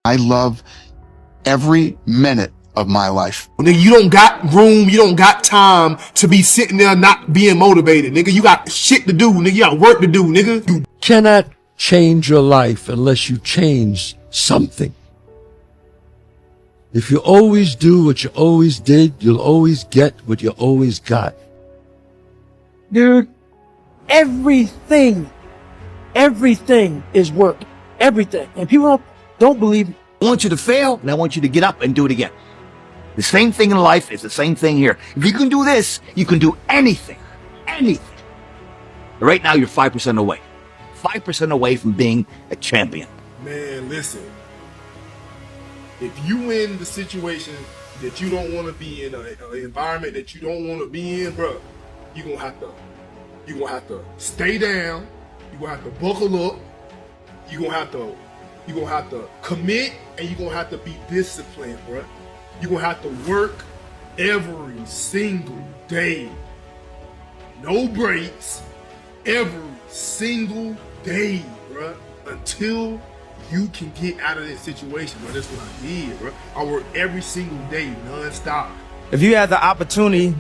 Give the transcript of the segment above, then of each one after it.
I love every minute of my life. Nigga, you don't got room, you don't got time to be sitting there not being motivated. Nigga, you got shit to do. Nigga, you got work to do, nigga. You cannot change your life unless you change something. If you always do what you always did, you'll always get what you always got. Dude, everything is work. Everything. And people don't believe it. I want you to fail, and I want you to get up and do it again. The same thing in life is the same thing here. If you can do this, you can do anything. Anything. Right now, you're 5% away. 5% away from being a champion. Man, listen. If you in the situation that you don't want to be in, an environment that you don't want to be in, bro, you're gonna have to stay down. You're gonna have to buckle up. You're gonna have to commit, and you're gonna have to be disciplined, bro. You're gonna have to work every single day. No breaks. Every single day, bro. Until you can get out of this situation, bro. That's what I did, bro. I work every single day, non-stop. If you had the opportunity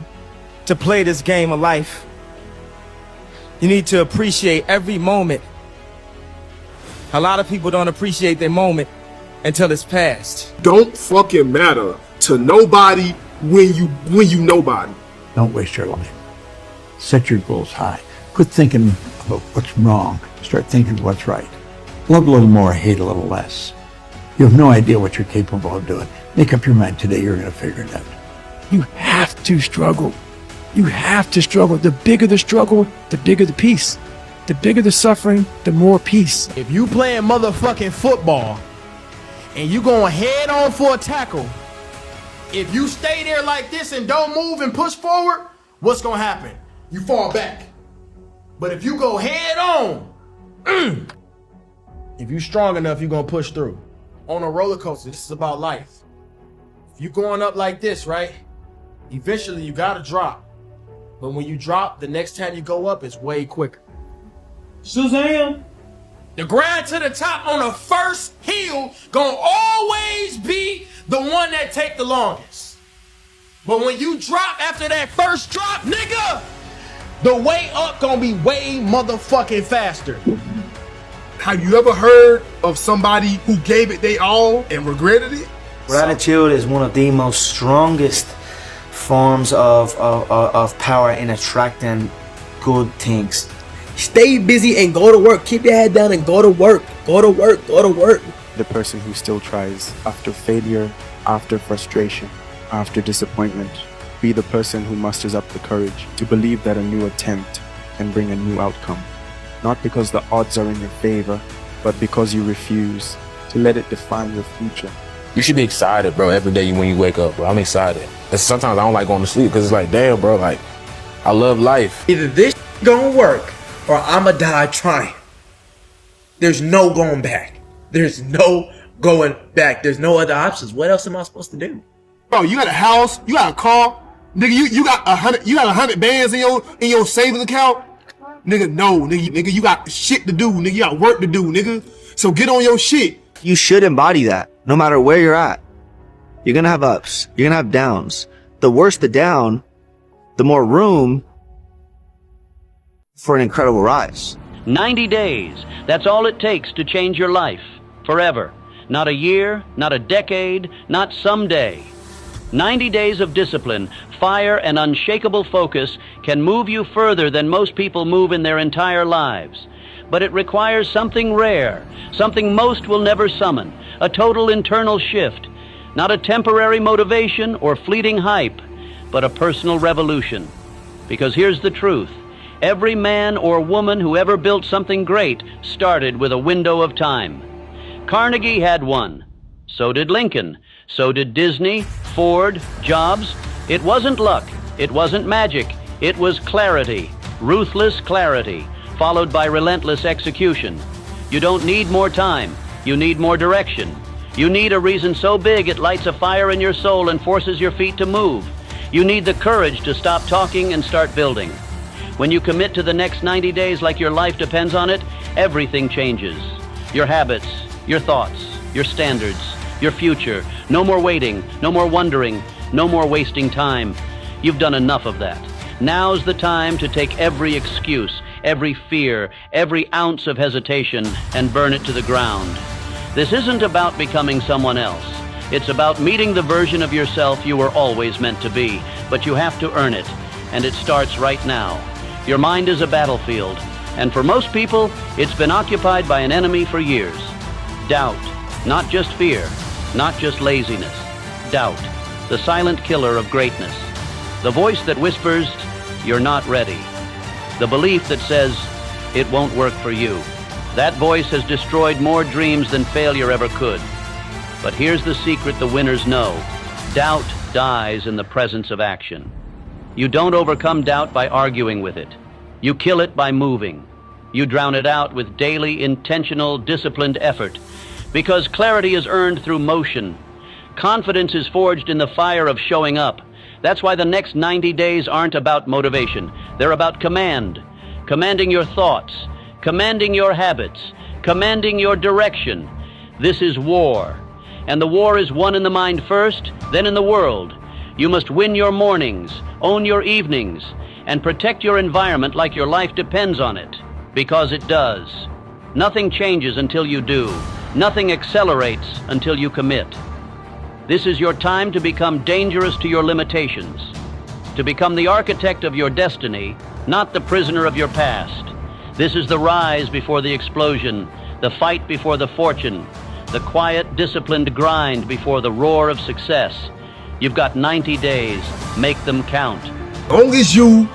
to play this game of life, you need to appreciate every moment. A lot of people don't appreciate their moment until it's past. Don't fucking matter to nobody when you nobody. Don't waste your life. Set your goals high. Quit thinking about what's wrong. Start thinking what's right. Love a little more, hate a little less. You have no idea what you're capable of doing. Make up your mind today, you're gonna figure it out. You have to struggle. You have to struggle. The bigger the struggle, the bigger the peace. The bigger the suffering, the more peace. If you playing motherfucking football and you going head on for a tackle, if you stay there like this and don't move and push forward, what's gonna happen? You fall back. But if you go head on, if you strong enough, you're gonna push through. On a roller coaster, this is about life. If you going up like this, right? Eventually you gotta drop. But when you drop, the next time you go up, it's way quicker. Shazam! The grind to the top on the first hill gonna always be the one that take the longest. But when you drop after that first drop, nigga, the way up gonna be way motherfucking faster. Have you ever heard of somebody who gave it they all and regretted it? Gratitude is one of the most strongest forms of power in attracting good things. Stay busy and go to work. Keep your head down and go to work. Go to work. Go to work. The person who still tries after failure, after frustration, after disappointment. Be the person who musters up the courage to believe that a new attempt can bring a new outcome. Not because the odds are in your favor, but because you refuse to let it define your future. You should be excited, bro, every day when you wake up, bro. I'm excited. And sometimes I don't like going to sleep because it's like, damn, bro, like, I love life. Either this gonna work or I'ma die trying. There's no going back. There's no going back. There's no other options. What else am I supposed to do? Bro, you got a house, you got a car, nigga. You got 100 bands in your savings account, nigga. No, nigga, you got shit to do, nigga. You got work to do, nigga. So get on your shit. You should embody that, no matter where you're at. You're gonna have ups. You're gonna have downs. The worse the down, the more room for an incredible rise. 90 days. That's all it takes to change your life. Forever. Not a year, not a decade, not someday. 90 days of discipline, fire, and unshakable focus can move you further than most people move in their entire lives. But it requires something rare, something most will never summon, a total internal shift. Not a temporary motivation or fleeting hype, but a personal revolution. Because here's the truth. Every man or woman who ever built something great started with a window of time. Carnegie had one. So did Lincoln. So did Disney, Ford, Jobs. It wasn't luck. It wasn't magic. It was clarity, ruthless clarity, followed by relentless execution. You don't need more time. You need more direction. You need a reason so big it lights a fire in your soul and forces your feet to move. You need the courage to stop talking and start building. When you commit to the next 90 days like your life depends on it, everything changes. Your habits, your thoughts, your standards, your future. No more waiting, no more wondering, no more wasting time. You've done enough of that. Now's the time to take every excuse, every fear, every ounce of hesitation and burn it to the ground. This isn't about becoming someone else. It's about meeting the version of yourself you were always meant to be, but you have to earn it, and it starts right now. Your mind is a battlefield, and for most people, it's been occupied by an enemy for years. Doubt, not just fear, not just laziness. Doubt, the silent killer of greatness. The voice that whispers, "You're not ready." The belief that says, "It won't work for you." That voice has destroyed more dreams than failure ever could. But here's the secret the winners know. Doubt dies in the presence of action. You don't overcome doubt by arguing with it. You kill it by moving. You drown it out with daily, intentional, disciplined effort. Because clarity is earned through motion. Confidence is forged in the fire of showing up. That's why the next 90 days aren't about motivation. They're about command. Commanding your thoughts. Commanding your habits. Commanding your direction. This is war. And the war is won in the mind first, then in the world. You must win your mornings, own your evenings, and protect your environment like your life depends on it. Because it does. Nothing changes until you do. Nothing accelerates until you commit. This is your time to become dangerous to your limitations. To become the architect of your destiny, not the prisoner of your past. This is the rise before the explosion, the fight before the fortune, the quiet, disciplined grind before the roar of success. You've got 90 days. Make them count. As long as you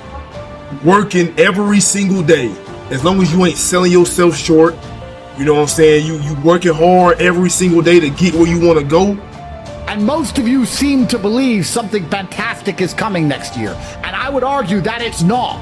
working every single day, as long as you ain't selling yourself short, you know what I'm saying? You working hard every single day to get where you want to go. And most of you seem to believe something fantastic is coming next year. And I would argue that it's not.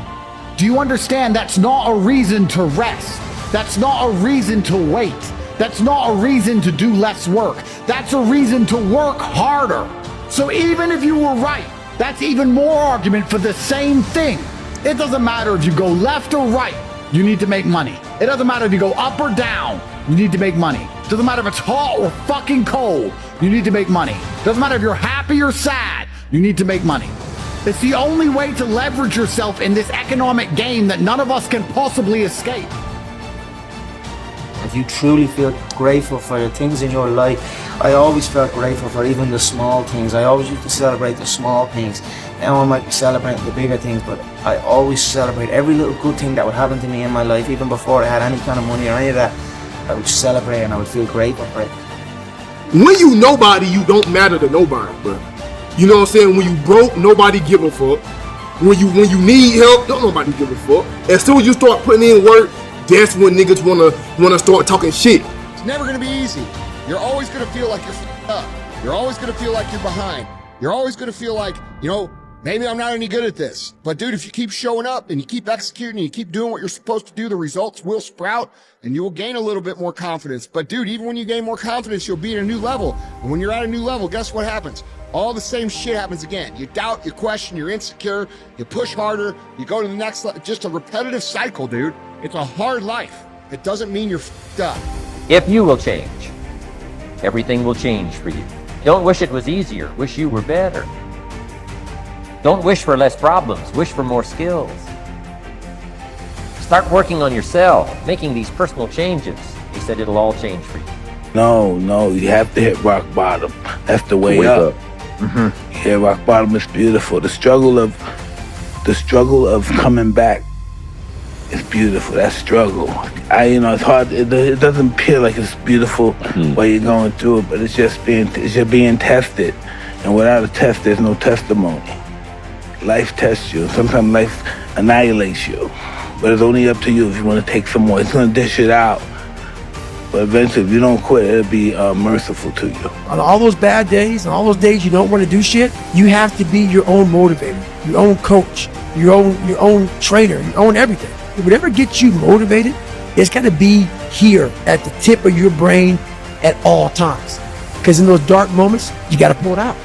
Do you understand that's not a reason to rest? That's not a reason to wait. That's not a reason to do less work. That's a reason to work harder. So even if you were right, that's even more argument for the same thing. It doesn't matter if you go left or right, you need to make money. It doesn't matter if you go up or down, you need to make money. It doesn't matter if it's hot or fucking cold, you need to make money. It doesn't matter if you're happy or sad, you need to make money. It's the only way to leverage yourself in this economic game that none of us can possibly escape. If you truly feel grateful for the things in your life, I always felt grateful for even the small things. I always used to celebrate the small things. Now I might be celebrating the bigger things, but I always celebrate every little good thing that would happen to me in my life, even before I had any kind of money or any of that. I would celebrate and I would feel grateful for it. When you nobody, you don't matter to nobody, bro. You know what I'm saying? When you broke, nobody give a fuck. When you need help, don't nobody give a fuck. As soon as you start putting in work, that's when niggas wanna start talking shit. It's never gonna be easy. You're always gonna feel like you're f***ed up. You're always gonna feel like you're behind. You're always gonna feel like, you know, maybe I'm not any good at this. But dude, if you keep showing up and you keep executing and you keep doing what you're supposed to do, the results will sprout and you will gain a little bit more confidence. But dude, even when you gain more confidence, you'll be at a new level. And when you're at a new level, guess what happens? All the same shit happens again. You doubt, you question, you're insecure, you push harder, you go to the next level. Just a repetitive cycle, dude. It's a hard life. It doesn't mean you're f***ed up. If you will change, everything will change for you. Don't wish it was easier, wish you were better. Don't wish for less problems, wish for more skills. Start working on yourself, making these personal changes. He said it'll all change for you. No, you have to hit rock bottom. That's the way up. Yeah, rock bottom is beautiful. The struggle of coming back is beautiful. That struggle, it's hard. It doesn't appear like it's beautiful while you're going through it, but it's just being tested. And without a test, there's no testimony. Life tests you. Sometimes life annihilates you, but it's only up to you if you want to take some more. It's gonna dish it out, but eventually, if you don't quit, it'll be merciful to you. On all those bad days, and all those days you don't want to do shit, you have to be your own motivator, your own coach, your own trainer, your own everything. Whatever gets you motivated, it's got to be here at the tip of your brain at all times. Because in those dark moments, you got to pull it out.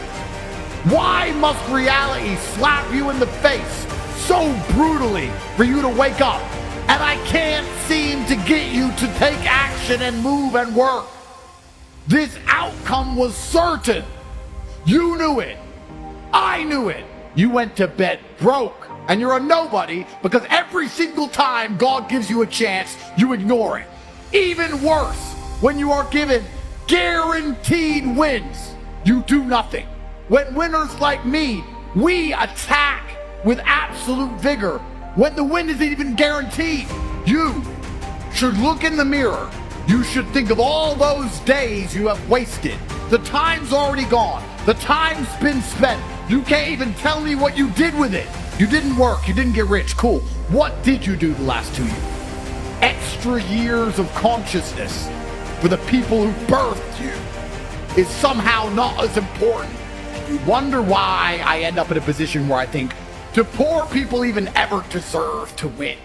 Why must reality slap you in the face so brutally for you to wake up? And I can't seem to get you to take action and move and work. This outcome was certain. You knew it. I knew it. You went to bed broke, and you're a nobody because every single time God gives you a chance, you ignore it. Even worse, when you are given guaranteed wins, you do nothing. When winners like me, we attack with absolute vigor when the win isn't even guaranteed. You should look in the mirror. You should think of all those days you have wasted. The time's already gone. The time's been spent. You can't even tell me what you did with it. You didn't work. You didn't get rich. Cool. What did you do the last 2 years? Extra years of consciousness for the people who birthed you is somehow not as important. You wonder why I end up in a position where I think, do poor people even ever deserve to win?